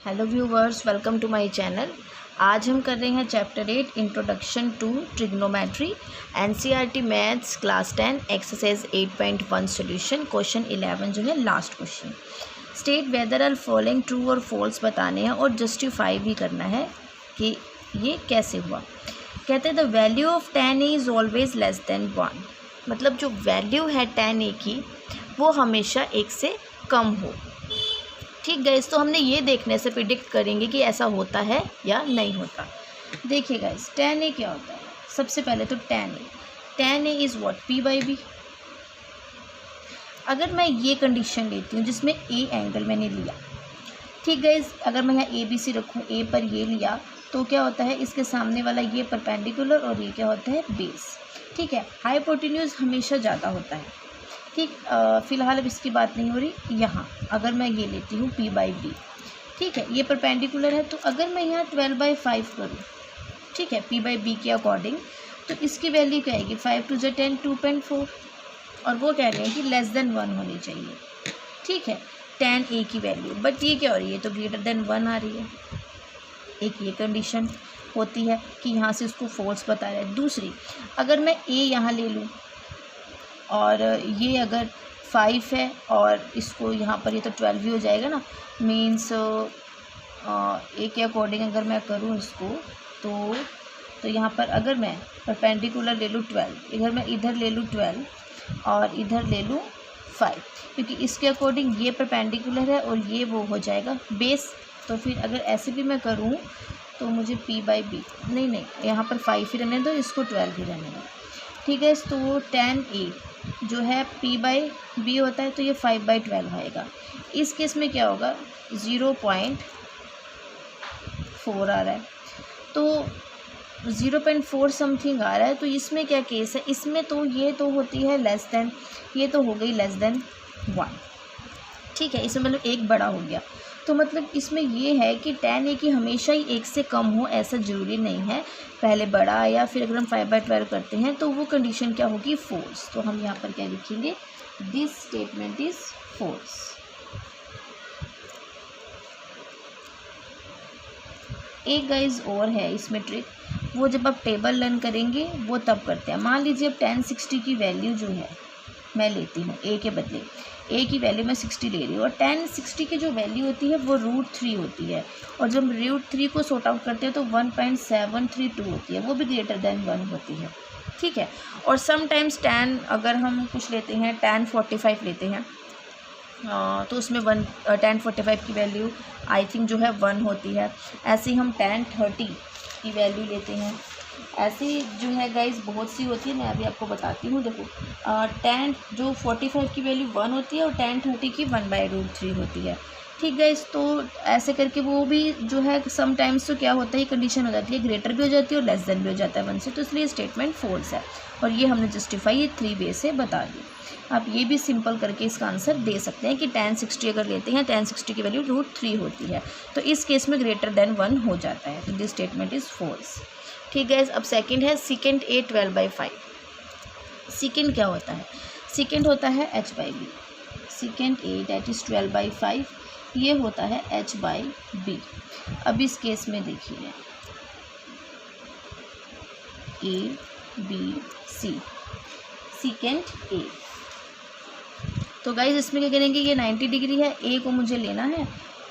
Hello viewers, welcome to my channel. आज हम कर रहे हैं chapter 8 introduction to trigonometry NCERT maths class 10 exercise 8.1 solution. Question 11 जो है last question. State whether are following true और फॉल्स बताने हैं और जस्टिफाई भी करना है कि ये कैसे हुआ। कहते हैं the value of tan a is always less than 1, मतलब जो वैल्यू है tan a की वो हमेशा 1 से कम हो। ठीक गाइस, तो हमने ये देखने से प्रिडिक्ट करेंगे कि ऐसा होता है या नहीं होता। देखिए गाइस, tan a क्या होता है। सबसे पहले तो tan a is what, p/b। अगर मैं ये कंडीशन लेती हूँ जिसमें a एंगल मैंने लिया, ठीक गाइस, अगर मैं यहाँ ABC रखूँ, a पर ये लिया तो क्या होता है, इसके सामने वाला ये परपेंडिकुलर और ये क्या होता है, बेस। ठीक है, हाइपोटेन्यूज हमेशा ज़्यादा होता है। ठीक, फ़िलहाल अब इसकी बात नहीं हो रही। यहाँ अगर मैं ये लेती हूँ p/b, ठीक है, ये परपेंडिकुलर है, तो अगर मैं यहाँ 12/5 करूँ, ठीक है, p/b के अकॉर्डिंग, तो इसकी वैल्यू क्या आएगी, 5 2 10 2.4, और वो कह रहे हैं कि लेस देन 1 होनी चाहिए। ठीक है, tan a की वैल्यू, बट ये क्या हो रही है, तो ग्रेटर देन 1 आ रही है। एक ये कंडीशन होती है कि यहाँ से उसको फॉल्स बता रहा है। दूसरी, अगर मैं a यहाँ ले लूँ और ये अगर 5 है और इसको यहाँ पर ये तो 12 भी हो जाएगा ना, मीन्स ए के अकॉर्डिंग अगर मैं करूँ इसको तो यहाँ पर अगर मैं परपेंडिकुलर ले लूँ 12, इधर मैं इधर ले लूँ 12 और इधर ले लूँ 5, क्योंकि इसके अकॉर्डिंग ये परपेंडिकुलर है और ये वो हो जाएगा बेस। तो फिर अगर ऐसे भी मैं करूँ तो मुझे p/b नहीं, यहाँ पर 5 ही रहने दो, इसको 12 ही रहने दो। ठीक है, तो tan a जो है p/b होता है, तो ये 5/12 आएगा। इस केस में क्या होगा, 0.4 आ रहा है, तो 0.4 समथिंग आ रहा है। तो इसमें क्या केस है, इसमें तो ये तो होती है लेस देन, ये तो हो गई लेस देन 1। ठीक है, इसमें मतलब एक बड़ा हो गया, तो मतलब इसमें ये है कि tan a की हमेशा ही 1 से कम हो, ऐसा ज़रूरी नहीं है। पहले बड़ा या फिर अगर हम 5/12 करते हैं तो वो कंडीशन क्या होगी, फॉल्स। तो हम यहाँ पर क्या लिखेंगे, दिस स्टेटमेंट इज़ फॉल्स। एक गाइज और है इसमें ट्रिक, वो जब आप टेबल लर्न करेंगे वो तब करते हैं। मान लीजिए अब tan 60 की वैल्यू जो है मैं लेती हूँ, a के बदले a की वैल्यू मैं 60 ले रही हूँ, और tan 60 की जो वैल्यू होती है वो √3 होती है, और जब √3 को सॉर्ट आउट करते हैं तो 1.732 होती है, वो भी ग्रेटर देन 1 होती है। ठीक है, और समटाइम्स tan अगर हम कुछ लेते हैं, tan 45 लेते हैं, तो उसमें tan 45 की वैल्यू आई थिंक जो है 1 होती है। ऐसे ही हम tan 30 की वैल्यू लेते हैं, ऐसी जो है गाइज बहुत सी होती है। मैं अभी आपको बताती हूँ। देखो, tan जो 45 की वैल्यू 1 होती है और tan 30 की 1/√3 होती है। ठीक गाइज, तो ऐसे करके वो भी जो है समटाइम्स तो क्या होता है, कंडीशन हो जाती है, ग्रेटर भी हो जाती है और लेस देन भी हो जाता है 1 से, तो इसलिए स्टेटमेंट फॉल्स है। और ये हमने जस्टिफाई ये 3 वे से बता दी। आप ये भी सिंपल करके इसका आंसर दे सकते हैं कि tan 60 अगर लेते हैं, tan 60 की वैल्यू √3 होती है, तो इस केस में ग्रेटर देन 1 हो जाता है, तो दिस स्टेटमेंट इज़ फॉल्स। ठीक है, अब सेकंड है secant a 12/5। secant क्या होता है, secant होता है h/b। secant a that is 12/5, ये होता है h/b। अब इस केस में देखिए a b c, secant a, तो गाइज इसमें क्या करेंगे, ये 90 डिग्री है, a को मुझे लेना है,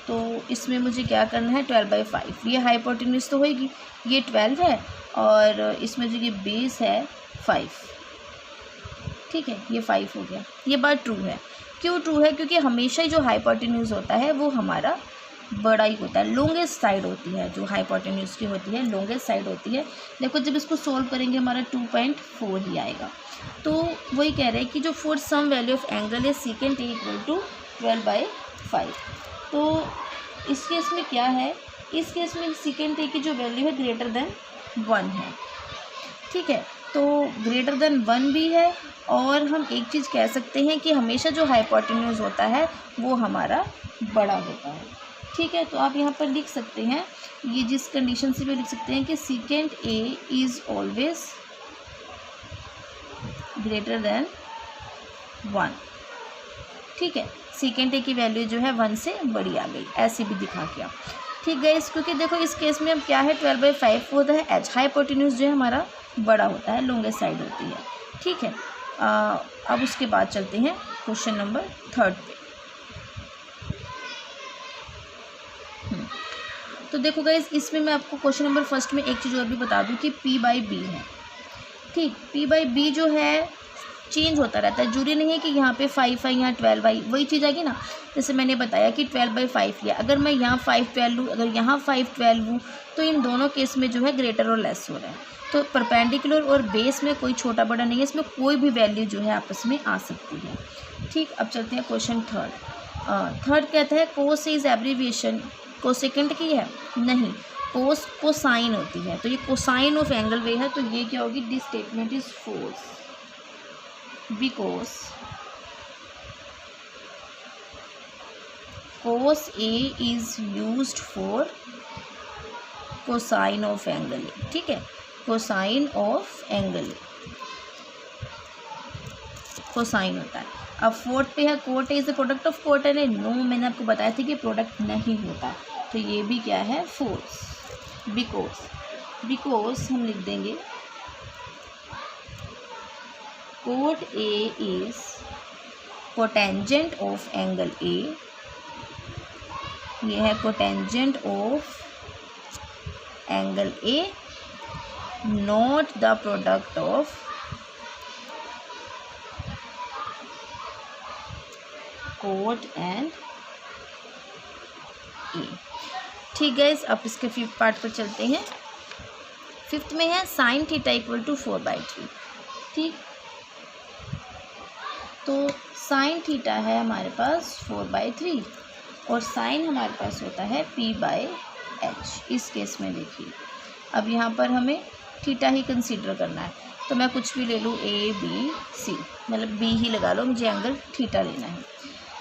तो इसमें मुझे क्या करना है, 12/5, ये हाइपोटेन्यूज तो होएगी, ये 12 है और इसमें जो ये बेस है 5। ठीक है, ये 5 हो गया। ये बात ट्रू है। क्यों ट्रू है, क्योंकि हमेशा ही जो हाइपोटेन्यूज होता है वो हमारा बड़ा ही होता है, लॉन्गेस्ट साइड होती है, जो हाइपोटेन्यूज की होती है लॉन्गेस्ट साइड होती है। देखो, जब इसको सोल्व करेंगे हमारा 2.4 ही आएगा। तो वही कह रहे हैं कि जो for some value of angle है secant a = 12/5। तो इस केस में क्या है, इस केस में secant a की जो वैल्यू है ग्रेटर देन 1 है। ठीक है, तो ग्रेटर देन 1 भी है, और हम एक चीज़ कह सकते हैं कि हमेशा जो हाइपोटेन्यूज होता है वो हमारा बड़ा होता है। ठीक है, तो आप यहाँ पर लिख सकते हैं, ये जिस कंडीशन से भी लिख सकते हैं कि secant a is always greater than 1। ठीक है, सेकेंड ए की वैल्यू जो है 1 से बड़ी आ गई, ऐसे भी दिखा के। ठीक है, क्योंकि देखो इस केस में अब क्या है 12/5 होता है एच, हाइपोटेन्यूज जो है हमारा बड़ा होता है, लॉन्गेस्ट साइड होती है। ठीक है, अब उसके बाद चलते हैं क्वेश्चन नंबर 3 पे। तो देखो गाइस, इसमें मैं आपको क्वेश्चन नंबर 1 में एक चीज़ और भी बता दूं कि P/B है। ठीक, P/B जो है चेंज होता रहता है, जरूरी नहीं है कि यहाँ पे 5 है, यहाँ 12 है, वही चीज़ आएगी ना। जैसे मैंने बताया कि 12/5 लिया, अगर मैं यहाँ 5/12 लूँ, अगर यहाँ 5/12 लूँ, तो इन दोनों केस में जो है ग्रेटर और लेस हो रहा है। तो परपेंडिकुलर और बेस में कोई छोटा बड़ा नहीं है, इसमें कोई भी वैल्यू जो है आपस में आ सकती है। ठीक, अब चलते हैं क्वेश्चन 3 कहता है कोस इज एब्रीविएशन, कोसेकेंट की है नहीं, कोस कोसाइन होती है, तो ये कोसाइन ऑफ एंगल वे है, तो ये क्या होगी, this statement is false because cos A is used for cosine of angle A। ठीक है, cosine of angle A cosine होता है। अब 4 पे है cot A is the product of cot and A, no, मैंने आपको बताया था कि प्रोडक्ट नहीं होता, तो ये भी क्या है, फॉल्स। बिकॉज हम लिख देंगे cot A is cotangent of angle A, ये है cotangent of angle A, not the product of cot and A. ठीक है, अब इसके 5th पार्ट पर चलते हैं। 5th में है साइन थीटा इक्वल टू 4/3। ठीक, तो साइन थीटा है हमारे पास 4/3 और साइन हमारे पास होता है P/H। इस केस में देखिए, अब यहाँ पर हमें थीटा ही कंसीडर करना है, तो मैं कुछ भी ले लूँ, ABC, मतलब B ही लगा लो, मुझे एंगल थीटा लेना है।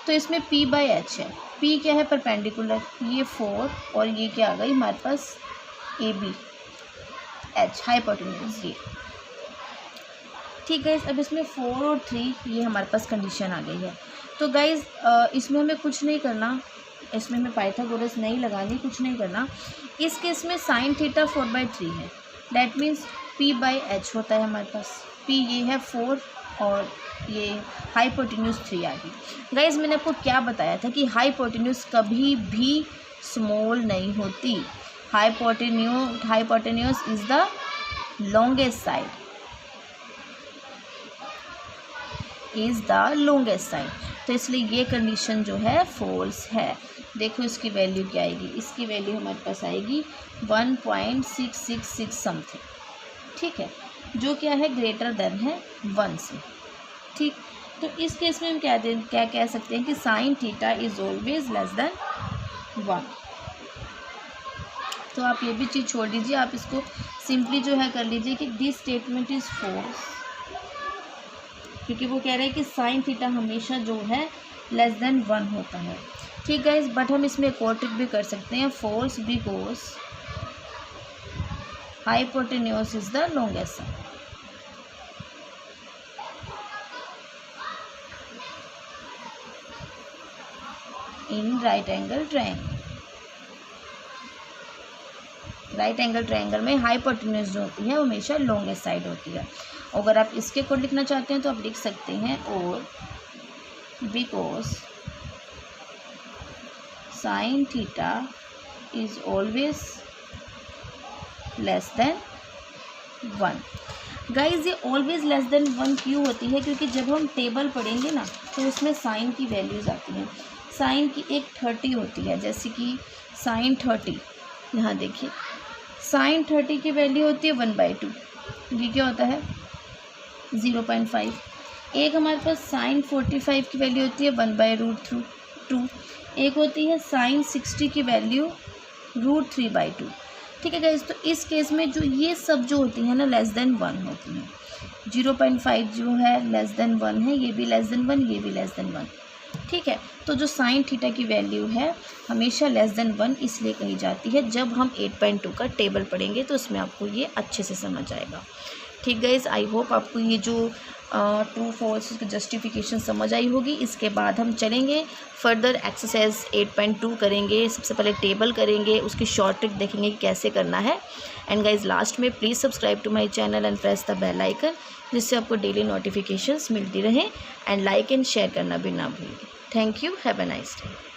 तो इसमें P/H है, P क्या है, परपेंडिकुलर, ये 4 और ये क्या आ गई हमारे पास AB, H हाइपोटेन्यूज ये। ठीक है, अब इसमें 4 और 3 ये हमारे पास कंडीशन आ गई है। तो गाइज इसमें हमें कुछ नहीं करना, इसमें हमें पाइथागोरस नहीं लगानी, कुछ नहीं करना। इस केस में साइन थीटा 4/3 है, डैट मीन्स P/H होता है हमारे पास, P ये है 4 और ये हाइपोटेन्यूज 3 आ गई। गाइज मैंने आपको क्या बताया था कि हाइपोटेन्यूज कभी भी स्मॉल नहीं होती, hypotenuse is the longest side, तो इसलिए ये कंडीशन जो है फॉल्स है। देखो इसकी वैल्यू क्या आएगी, इसकी वैल्यू हमारे पास आएगी 1.666 समथिंग। ठीक है, जो क्या है ग्रेटर देन है 1 से। ठीक, तो इस केस में हम क्या कह सकते हैं कि sine theta is always less than 1। तो आप ये भी चीज़ छोड़ दीजिए, आप इसको सिंपली जो है कर लीजिए कि दिस स्टेटमेंट इज फॉल्स, क्योंकि वो कह रहे हैं कि साइन थीटा हमेशा जो है लेस देन 1 होता है। ठीक है, बट हम इसमें एक और ट्रिक भी कर सकते हैं, false because hypotenuse is the longest side. इन राइट एंगल ट्रायंगल में हाइपोटेन्यूज जो होती है वो हमेशा लॉन्गेस्ट साइड होती है। अगर आप इसके कोड लिखना चाहते हैं तो आप लिख सकते हैं और because sine theta is always less than 1। Guys ये ऑलवेज लेस देन 1 क्यों होती है, क्योंकि जब हम टेबल पढ़ेंगे ना तो उसमें साइन की वैल्यूज़ आती हैं। साइन की एक 30 होती है, जैसे कि साइन 30, यहाँ देखिए साइन 30 की वैल्यू होती है 1/2, ये क्या होता है 0.5। एक हमारे पास साइन 45 की वैल्यू होती है 1/√2। एक होती है साइन 60 की वैल्यू √3/2। ठीक है गाइस, तो इस केस में जो ये सब जो होती है ना लेस देन 1 होती हैं। 0.5 जो है लेस देन 1 है, ये भी लेस देन 1, ये भी लेस देन 1। ठीक है, तो जो साइन थीटा की वैल्यू है हमेशा लेस देन 1 इसलिए कही जाती है। जब हम 8.2 का टेबल पढ़ेंगे तो उसमें आपको ये अच्छे से समझ आएगा। ठीक गाइज, आई होप आपको ये जो ट्रू फॉल्स की जस्टिफिकेशन समझ आई होगी। इसके बाद हम चलेंगे फर्दर एक्सरसाइज 8.2 करेंगे। सबसे पहले टेबल करेंगे, उसकी शॉर्ट ट्रिक देखेंगे कि कैसे करना है। एंड गाइज लास्ट में please subscribe to my channel and press the bell icon, जिससे आपको डेली नोटिफिकेशंस मिलती रहें। एंड लाइक एंड शेयर करना भी ना भूलिए। Thank you, have a nice day.